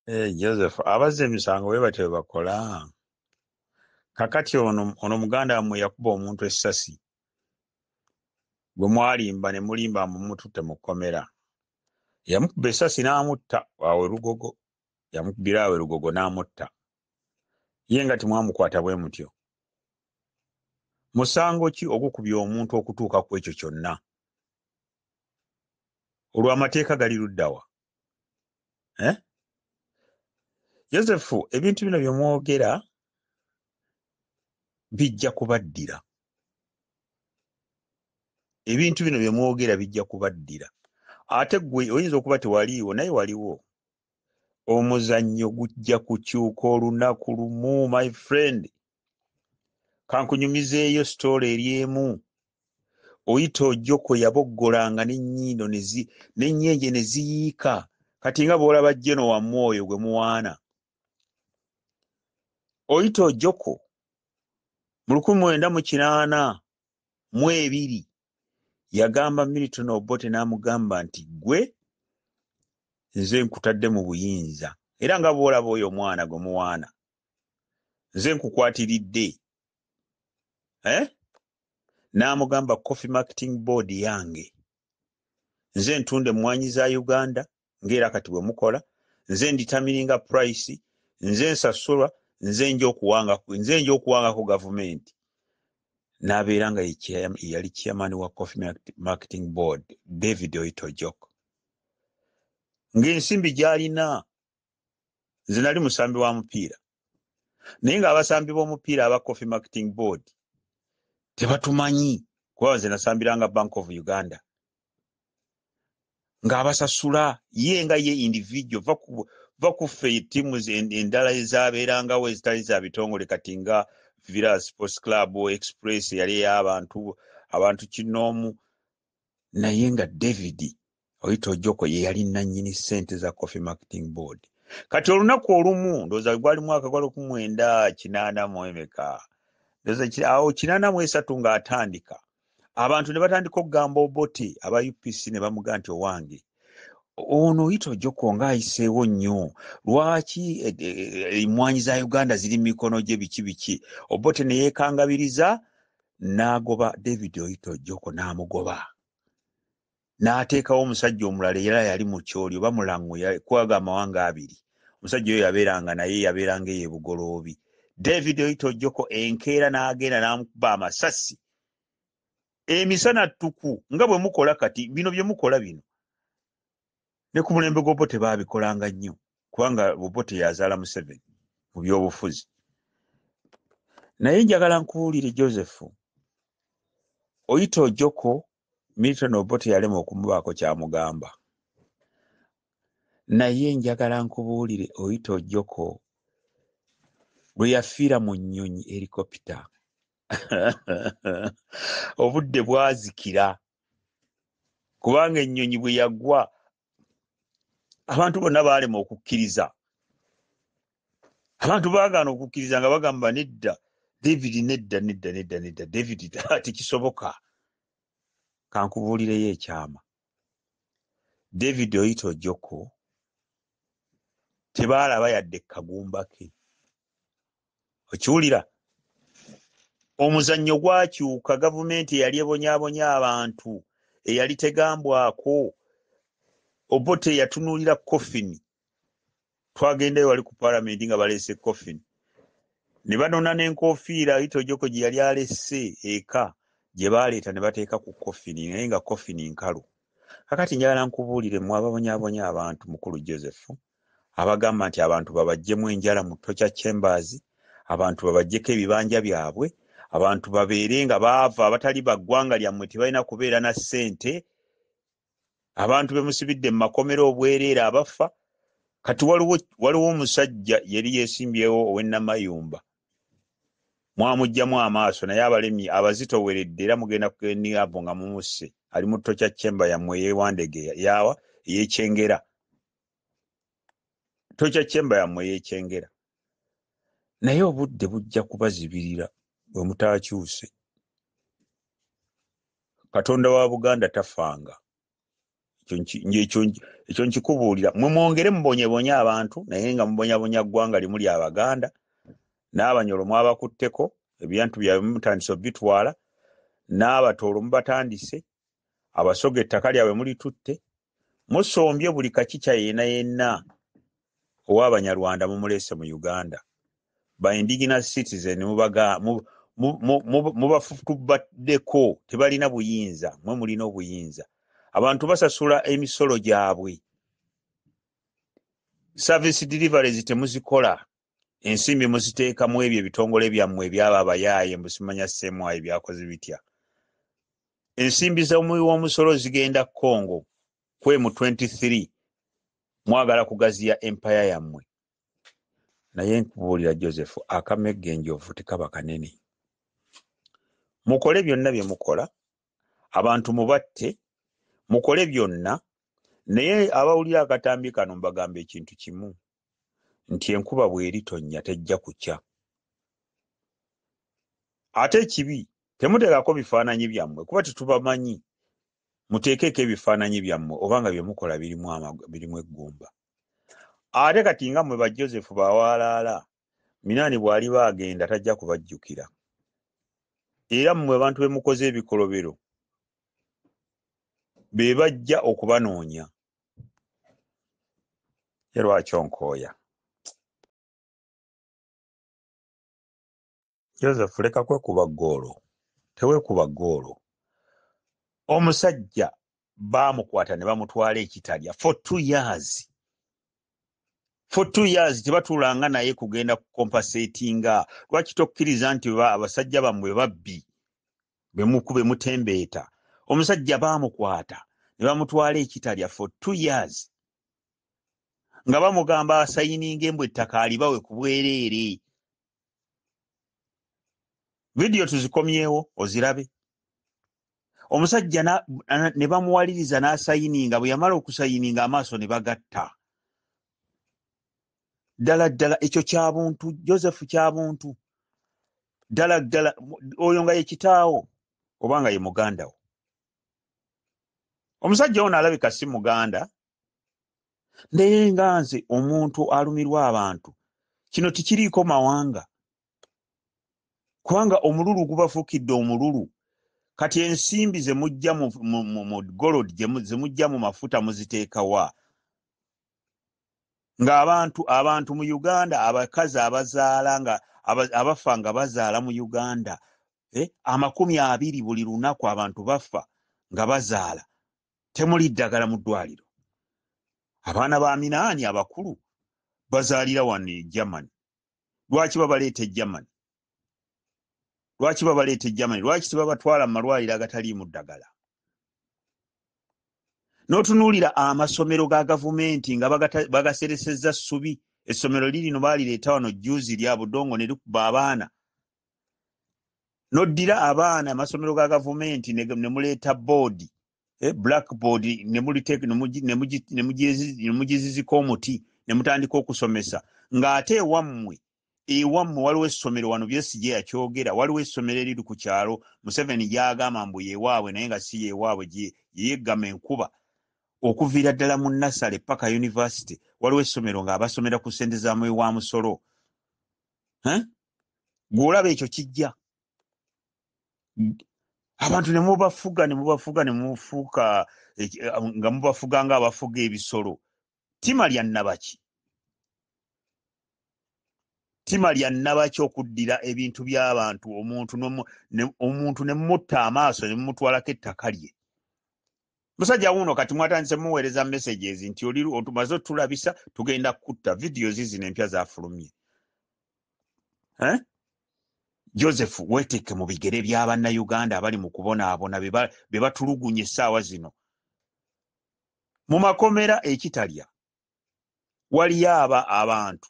Joseph, abazze emisango bwe batyo bakola. Kakati ono muganda wammwe yakuba omuntu essasi. Bwe mwalimba ne mulimba mumututte mu kkomera. Yamukuba essasi n'amutta awe Lugogo. Yamukubira awe Lugogo n'amutta. Ye nga temwamukwata bwe mutyo. Musango ki ogukubya omuntu okutuuka ku ekyo kyonna? Olw'amateeka gali luddawa? Yosefu, ebintu bino bye mwogera bijja kubaddira. Ebintu bino bye mwogera bijja kubaddira. Ate gwe oyinza okuba tewaliiwo naye waliwo. Omuzannyo gujja kukyuka olunaku lumu, my friend. Kankunyumizeeyo story eri emu. Oyita Ojjoko yaboggolanga n'ennyindo n'ennyenje ne ziyiika. Kati nga bw'olaba Jeno wammwe oyo gwe muwaana. Oyita Ojjoko mu 1982 yagamba Milton Obote n'amugamba nti gwe nze nkutadde mu buyinza era nga bw'olaba oyo omwana gwe muwaana nze nkukwatiridde. N'amugamba Coffee Marketing Board yange nze ntunde emmwanyi za Uganda ng'era kati bwe mukola, nze nditamiringa price, nze nsasulwa, nze nja okuwanga ku gavumenti. N'abeera nga yali chairman wa Coffee Marketing Board, David Oyita Ojjoko. Ng'ensimbi gy'alina, nze nali musambi wa mupiira. Naye ng'abasambi b'omupiira aba Coffee Marketing Board tebatumanyi kuba nze nasambiranga Bank of Uganda. Ng'abasasula ye nga ye individual va ku ffe ttiimu endala ezaabeerangawo ezitali za bitongole kati nga Villa Sports Club Express yali abantu kinoomu, naye nga David Oyita Ojjoko ye yali nannyini ssente za Coffee Marketing Board. Kati olunaku olumu ndowooza gwali mwaka gwa 1980 awo 83 ng'atandika, abantu ne batandika okugamba Obote aba UPC ne bamugamba nti owange ono Oyita Ojjoko ng'ayiseewo nnyo, lwaki emmwanyi za Uganda ziri mikono gye biki. Obote ne yeekangabiriza n'agoba David Oyita Ojjoko n'amugoba. N'ateekawo omusajja omulala era yali mu kyoli oba mulango kwaga amawanga abiri. Omusajja oyo yabeeranga ye Bugoloobi. David Oyita Ojjoko enkeera n'agenda n'amukuba amasasi. Emisana ttuku nga bwe mukola kati bino bye mukola bino. Ne ku mulembe gw'Obote baabikolanga nnyo kubanga Obote yazaala Museveni mu byobufuzi. Naye njagala nkubuulire Joseph, Oyita Ojjoko Milton Obote yalema okumubaako kyamugamba. Naye njagala nkubuulire Oyita Ojjoko bwe yafiira mu nnyonyi helikopita. Obudde bwazikira kubanga ennyonyi bwe yagwa abantu bonna baalema okukkiriza. Abantu baagaana okukkiriza nga bagamba nedda David nedda David tekisoboka. Kankubuulireyo ekyama. David Oyita Ojjoko tebaalaba yadde kagumba ke. Okiwulira? Omuzannyo gwakyuka, gavumenti eyali ebonyaabonya abantu eyali tegambwako. Obote yatunuulira coffin. Twagendayo wali ku palamenti nga baleese coffin. Ne banona n'enkofiira Oyita Ojjoko gye yali alesse eka gye baaleeta ne bateeka ku coffin naye nga coffin nkalu. Kakati njagala nkubuulire mmwe ababonyaabonya abantu mukulu Joseph abagamba nti abantu babaggyemu enjala mu Torture Chambers, abantu babaggyeko ebibanja byabwe, abantu babeere nga baava abatali baggwanga lyammwe tebalina kubeera na ssente, abantu be musibidde mu makomero obwereere abafa. Kati waliwo omusajja yali yeesimbyewo ow'ennamayumba mwamujjamu amaaso naye abalemi abazitoweredde era mugenda kugenda abo nga mumusse ali mu Torture Chamber yammwe ey'Ewandege yawa ey'Ekyengera. Torture Chamber yammwe ey'Ekyengera. Naye obudde bujja kubazibirira bwe mutaakyuse. Katonda wa Buganda tafanga. ekyo nkikubuulira mwe mwongere mubonyebonye abantu naye nga mubonyabonya ggwanga limu lya Baganda n'Abanyoro mwabakutteko ebyantu byabwe mutandise obitwala n'Abatoolo mubatandise Abasoga ettaka lyabwe mulitutte musombye buli kakica yenna ow'Abanyarwanda mumulese mu Uganda by indigenous citizen mubafutubaddeko tebalina buyinza mwe mulina obuyinza abantu basasula emisolo gyabwe service deliveries temuzikola ensimbi muziteeka mu ebyo ebitongole byammwe ebyaba abayaaye mbusimanya ssemwayo byakoze bitya ensimbi z'omusolo zigenda Congo kwemu 23 mwagala kugaziya empire yammwe naye nkubuulira Joseph akamegge enjovu tekaba kanene mukole byonna bye mukola abantu mubatte mukole byonna naye abawulira akatambi kano mbagamba ekintu kimu nti enkuba bw'eritonnya tejja kukya ate ekibi temuteekako bifaananyi byammwe kuba tetubamanyi muteekeeko ebifaananyi byammwe obanga bye mukola birimu eggumba ate kati nga mmwe ba Joseph bawaalaala Minaani bw'ali baagenda tajja kubajjukira era mmwe abantu be mukoze ebikolobero be bajja okubanoonya ye lwaki onkooya Joseph leka kwekuba ggoolo teweekuba ggoolo omusajja baamukwata ne bamutwala ekitalya for 2 years tebatuulanga naye kugenda kukompasetinga lwaki tokkiriza nti abasajja bammwe babbi bemukube mutembeeta omusajja baamukwata ne bamutwala ekitalya for 2 years nga bamugamba asayininga embwa ettaka alibawe ku bwereere vidiyo tuzikomyewo ozirabe omusajja ne bamuwaliriza n'asayininga bwe yamala okusayininga amaaso ne bagatta ddala ekyo kyabuntu Joseph kyabuntu ddala oyo nga ye kitaawo obanga ye muganda wo omusajja ono alabika si muganda naye nga nze omuntu alumirwa abantu kino tikiriiko mawanga kubanga omululu gubafuukidde omululu kati ensimbi ze mujja mu gold ze mujja mu mafuta muziteeka wa nga abantu mu Uganda abakazi abazaala nga abafa nga bazaala mu Uganda 20 buli lunaku abantu bafa nga bazaala temuli ddagala mu ddwaliro abaana ba Minaani abakulu bazaalira wano e Germany lwaki babaleeta e Germany lwaki tebabatwala mu malwaliro agataliimu ddagala n'otunuulira amasomero ga gavumenti nga bagaseresezza ssubi essomero lirino baalireeta wano jjuuzi lya budongo ne likuba abaana n'oddira abaana amasomero ga gavumenti ne muleeta boodi blackboard ne mugiziziko omuti ne mutandika okusomesa ng'ate ewammwe waliwo essomero wano Besigye yakyogera waliwo essomero eriri ku kyalo Museveni gy'agamba mbu yeewaabwe naye nga si yeewaabwe yeyeggama enkuba okuviira ddala mu Nassale paka University waliwo essomero ng'abasomera ku ssente za mwe wa musolo gw'olaba ekyo kijja abantu ne mubafuga ne mufuuka nga mubafuga ng'abafuga ebisolo ttima lya nnabaki okuddira ebintu by'abantu omuntu ne mutta amaaso ne mumutwalako ettaka lye musajja wuno kati mwatandise muweereza messages nti otumaze otulabisa tugenda kutta vidiyo zino empya zafulumye Joseph weeteeke mu bigere by'Abannayuganda abali mu kubonaabona be batulugunya essaawa zino mu makomera ekitalya waliyo abantu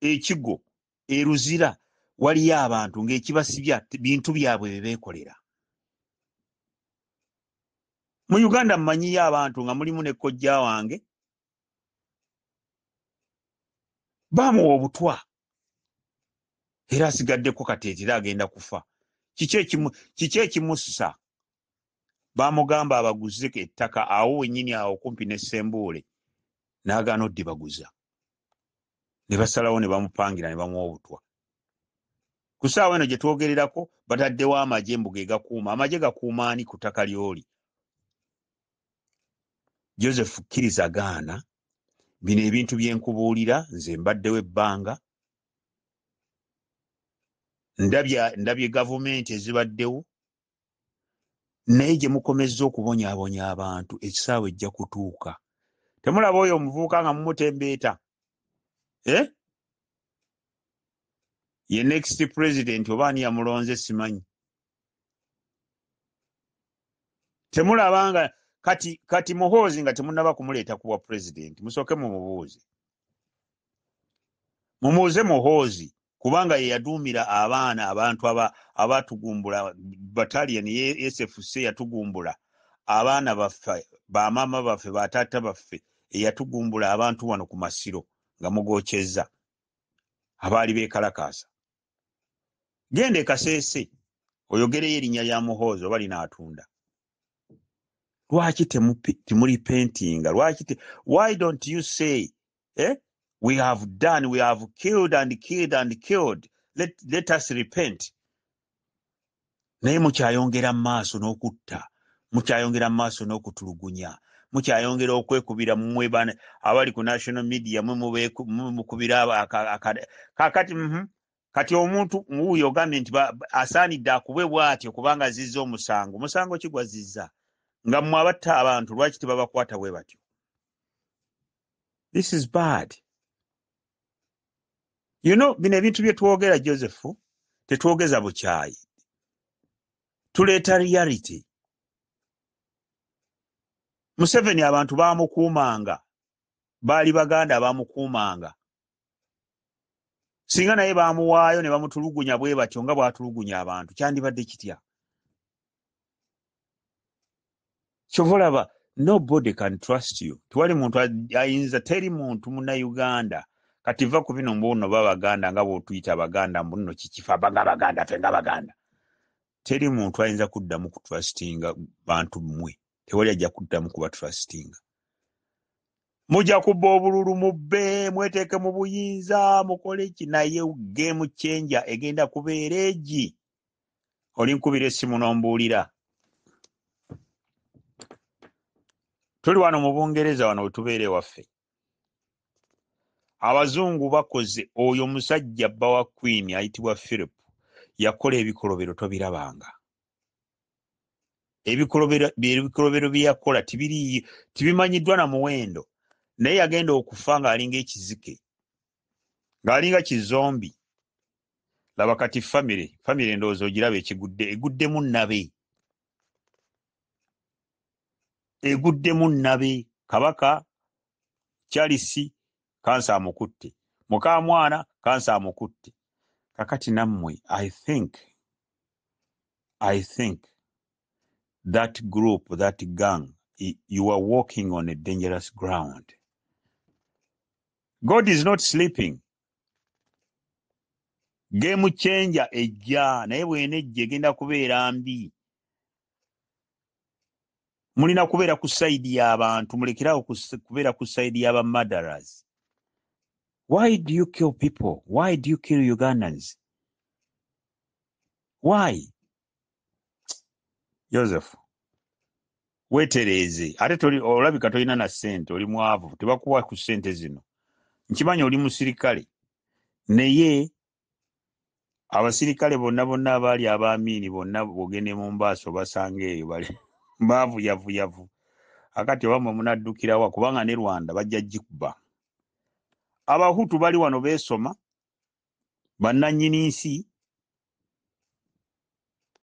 ekigo eruzira waliyo abantu ng'ekibasibya bintu byabwe bye beekolera mu Uganda mmanyiyo abantu nga mulimu ne kojja wange baamuwa obutwa era asigaddeko kateetera agenda kufa kiki ekimussa Baamugamba abaguze ettaka awo wennyini awo kumpi ne Ssembuule, n'agaana oddibaguza. Ne basalawo ne bamupangira ne bamuwa obutwa. Ku ssaawa eno gye twogererako bataddewo amagye mbu ge gakuuma. Amagye gakuuma ani ku ttaka ly'oli? Joseph kkiriza gaana. Bino ebintu bye nkubuulira nze mbaddewo ebbanga. Ndabye gavumenti ezibaddewo. Naye gye mukomezza okubonyaabonya abantu ekisaawe ejja kutuuka. Temulaba oyo omuvubuka nga mumutembeeta? Ye next president oba ani yamulonze simanyi. Temulaba nga kati Muhoozi nga temunnaba kumuleeta kuwa president, musooke mumubuuze. Mumuuze Muhoozi kubanga ye yaduumira abaana abantu abatugumbula battalion SFC yatugumbula abaana baffe bamaama baffe bataata baffe eyatugumbula abantu wano ku Masiro nga mugokyezza abaali beekalakaasa. Genda e Kaseese oyogereyo erinnya lya Muhoozi oba linaatunda. Lwaki temulipentinga? Why don't you say we have done, we have killed and killed and killed. Let us repent. Naye mukyayongera maaso n'okutta, mukyayongera maaso n'okutulugunya, mukyayongera okwekubira mmwe bana abali ku national media mukubira kati omuntu wuuyo ogambye nti asaanidde akubwe bw'atyo kubanga azizza omusango. Musango kigwazizza nga mmwe abatta abantu lwaki tebabakwata bwe batyo? This is bad. You know, bino ebintu bye twogera Joseph, tetwogeza bukyayi. Tuleeta reality. Museveni abantu baamukuumanga, baali baganda baamukuumanga. Singa naye baamuwaayo ne bamutulugunya bwe batyo nga bw'atulugunya abantu, kyandibadde kitya? Kyovolaba, nobody can trust you. Tewali muntu ayinza, teri muntu munnauganda kati va ku bino mbuno babaganda nga bw'otuyita abaganda mbuno kikifa baganda fe nga baganda. Teri muntu ayinza kuddamu ku trustinga bantu mmwe. Tewali ajja kuddamu kuba trustinga. Mujja kubba obululu mubbe, mweteeke mu buyinza, mukole ki, naye game changer egenda kubeera egi. Olinkubira essimu n'ombuulira. Tuli wano mu Bungereza wano we tubeere waffe. Abazungu bakoze oyo musajja bba wa Queen ayitibwa Philip yakola ebikolobero tobirabanga. Ebikolobero bye yakola tibimanyiddwa na muwendo. Naye yagenda okufa ng'alinga ekizike, ng'alinga kizombi. Laba kati famire endowooza ogiraba eguddemu nnabe. Eguddemu nnabe. Kabaka Charles kansa amukutte, mukamwana kansa amukutte. Kakati nammwe I think that group, that gang, you are walking on a dangerous ground. God is not sleeping. Game changer ejja, naye bw'enejja egenda kubeera mbi. Mulina kubeera ku side y'abantu, mulekerawo kubeera ku side y'aba murderers. Why do you kill people? Why do you kill Ugandans? Why? Joseph, weetereeze. Ate olabika tolina na ssente, oli mwavu, tebakuwa ku ssente zino. Nkimanyi oli musirikale, naye abasirikale bonna abaali abaamiini bonna bw'ogende mu Mbaaso basanga eyo bali baavuyavuyavu. Akati wamwe munaddukirawa kubanga ne Rwanda bajja gikuba. Abahutu bali wano beesoma, bannannyini nsi,